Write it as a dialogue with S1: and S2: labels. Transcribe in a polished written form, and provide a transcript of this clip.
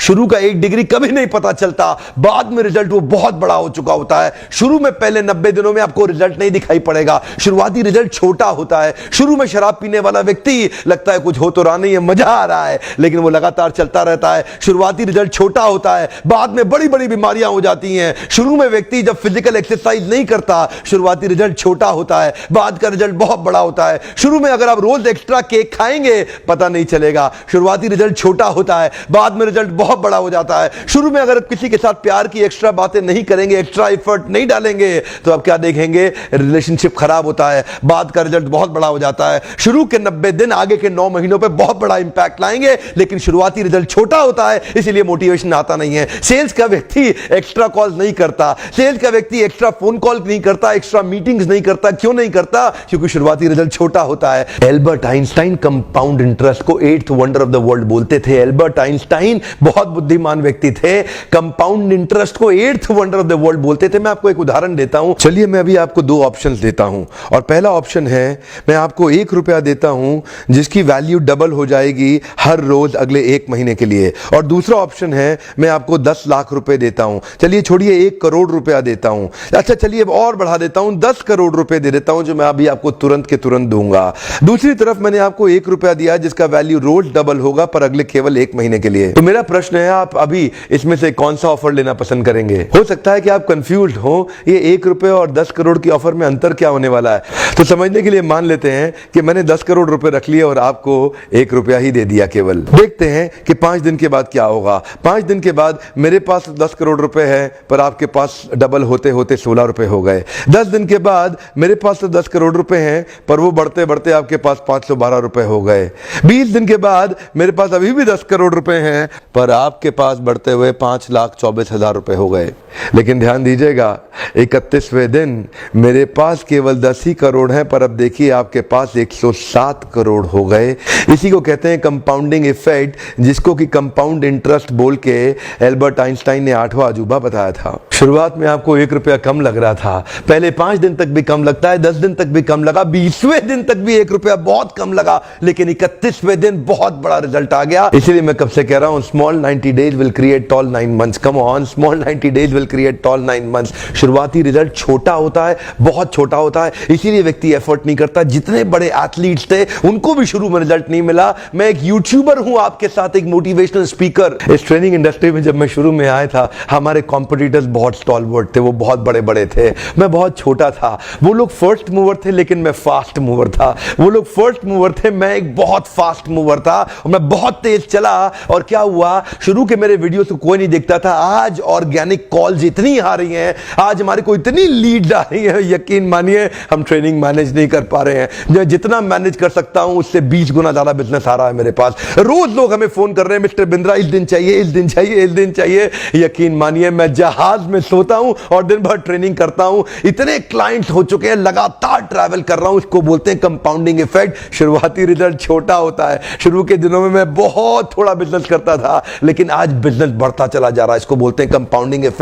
S1: शुरू का 1 डिग्री कभी नहीं पता चलता, बाद में रिजल्ट वो बहुत बड़ा हो चुका होता है। शुरू में पहले 90 दिनों में आपको रिजल्ट नहीं दिखाई पड़ेगा, शुरुआती रिजल्ट छोटा होता है। शुरू में शराब पीने वाला व्यक्ति लगता है कुछ हो तो रहा नहीं है, मजा आ रहा है, लेकिन वो लगातार चलता रहता है। शुरुआती रिजल्ट छोटा होता है, बाद में बड़ी बड़ी बीमारियां हो जाती हैं। शुरू में व्यक्ति जब फिजिकल एक्सरसाइज नहीं करता, शुरुआती रिजल्ट छोटा होता है, बाद का रिजल्ट बहुत बड़ा होता है। शुरू में अगर आप रोज एक्स्ट्रा केक खाएंगे पता नहीं चलेगा, शुरुआती रिजल्ट छोटा होता है, बाद में रिजल्ट बहुत बड़ा हो जाता है। शुरू में अगर आप किसी के साथ प्यार की एक्स्ट्रा बातें नहीं करेंगे, एक्स्ट्रा एफर्ट नहीं डालेंगे, तो आप क्या देखेंगे, रिलेशनशिप खराब होता है, बाद का रिजल्ट बहुत बड़ा हो जाता है। शुरू के 90 दिन आगे के 9 महीनों पे बहुत बड़ा इंपैक्ट लाएंगे, लेकिन शुरुआती रिजल्ट छोटा होता है, इसलिए मोटिवेशन आता नहीं है। सेल्स का व्यक्ति एक्स्ट्रा कॉल नहीं करता, सेल्स का व्यक्ति एक्स्ट्रा फोन कॉल नहीं करता, एक्स्ट्रा मीटिंग्स नहीं करता। क्यों नहीं करता? क्योंकि शुरुआती रिजल्ट छोटा होता है। एल्बर्ट आइंस्टाइन कंपाउंड इंटरेस्ट को 8th wonder of the world बोलते थे। एल्बर्ट आइंस्टाइन बहुत बुद्धिमान व्यक्ति थे, कंपाउंड इंटरेस्ट को 8th wonder of the world बोलते थे। मैं आपको एक उदाहरण देता हूं। चलिए मैं अभी आपको 2 ऑप्शंस देता हूं, और पहला ऑप्शन है मैं आपको 1 रुपया देता हूं जिसकी वैल्यू डबल हो जाएगी हर रोज अगले 1 महीने के लिए, और दूसरा ऑप्शन है मैं आपको 10 लाख रुपए देता हूं। चलिए छोड़िए 1 करोड़ रुपया देता हूं, अच्छा चलिए और बढ़ा देता हूं, 10 करोड़ रुपए दे देता हूं, जो मैं अभी आपको तुरंत के तुरंत दूंगा। दूसरी तरफ मैंने आपको 1 रुपया दिया जिसका वैल्यू रोज डबल होगा पर अगले केवल 1 महीने के लिए। तो मेरा प्रश्न है, आप अभी इसमें से कौन सा ऑफर लेना पसंद करेंगे? हो सकता है कि आप कंफ्यूज्ड हो, ये 1 रुपए और 10 करोड़ की ऑफर में अंतर क्या होने वाला है। तो समझने के लिए मान लेते हैं कि मैंने 10 करोड़ रुपए रख लिए और आपको 1 रुपया ही दे दिया केवल। देखते हैं कि 5 दिन के बाद क्या होगा। 5 दिन के बाद मेरे पास 10 करोड़ रुपए है पर आपके पास डबल होते होते 16 रुपए हो गए। 10 दिन के बाद मेरे पास तो 10 करोड़ रुपए हैं पर वो बढ़ते बढ़ते आपके पास 512 रुपए हो गए। 20 दिन के बाद मेरे पास अभी भी 10 करोड़ रुपए हैं पर आपके पास बढ़ते हुए 5,24,000 रुपए हो गए। लेकिन ध्यान दीजिएगा, 31वें दिन मेरे पास केवल 10 ही करोड़ हैं पर अब देखिए आपके पास 107 करोड़ हो गए। इसी को कहते हैं कंपाउंडिंग इफेक्ट, जिसको कि कंपाउंड इंटरेस्ट बोल के एल्बर्ट आइंस्टाइन ने 8वां अजूबा बताया था। शुरुआत में आपको 1 रुपया कम लग रहा था, पहले 5 दिन तक भी कम लगता है, 10 दिन तक भी कम लगा, 20वें दिन तक भी 1 रुपया बहुत कम लगा, लेकिन 31वें दिन बहुत बड़ा रिजल्ट आ गया। इसीलिए मैं कब से कह रहा हूं, small 90 days will create tall 9 months. Come on, small 90 days will create tall 9 months. शुरुआती रिजल्ट छोटा होता है, बहुत छोटा होता है, इसीलिए व्यक्ति एफर्ट नहीं करता। जितने बड़े एथलीट्स थे उनको भी शुरू में रिजल्ट नहीं मिला। मैं एक यूट्यूबर हूं आपके साथ, एक मोटिवेशनल स्पीकर। इस ट्रेनिंग इंडस्ट्री में जब मैं शुरू में आया था, हमारे कॉम्पिटिटर्स बहुत स्टॉलवर्ट थे, वो बहुत बड़े बड़े थे, मैं बहुत छोटा था। वो लोग फर्स्ट मूवर थे लेकिन मैं फास्ट मूवर था। वो लोग फर्स्ट मूवर थे, मैं एक बहुत फास्ट मूवर था, और मैं बहुत तेज चला। और क्या हुआ, शुरू के मेरे वीडियो तो कोई नहीं देखता था, आज ऑर्गेनिक कॉल्स इतनी आ रही हैं, आज हमारे को इतनी लीड आ रही है, यकीन मानिए हम ट्रेनिंग मैनेज नहीं कर पा रहे हैं। मैं जितना मैनेज कर सकता हूं उससे 20 गुना ज्यादा बिजनेस आ रहा है मेरे पास। रोज लोग हमें फोन कर रहे हैं, मिस्टर बिंद्रा इस दिन चाहिए, इस दिन चाहिए, इस दिन चाहिए। यकीन मानिए मैं जहाज में सोता हूं और दिन भर ट्रेनिंग करता हूं। इतने क्लाइंट्स हो चुके हैं, लगातार ट्रैवल कर रहा हूं। इसको बोलते हैं कंपाउंडिंग इफेक्ट। शुरुआती रिजल्ट छोटा होता है, शुरू के दिनों में मैं बहुत थोड़ा बिजनेस करता था, लेकिन आज बिजनेस बढ़ता चला जा रहा है। इसको बोलते हैं कंपाउंडिंग इफेक्ट।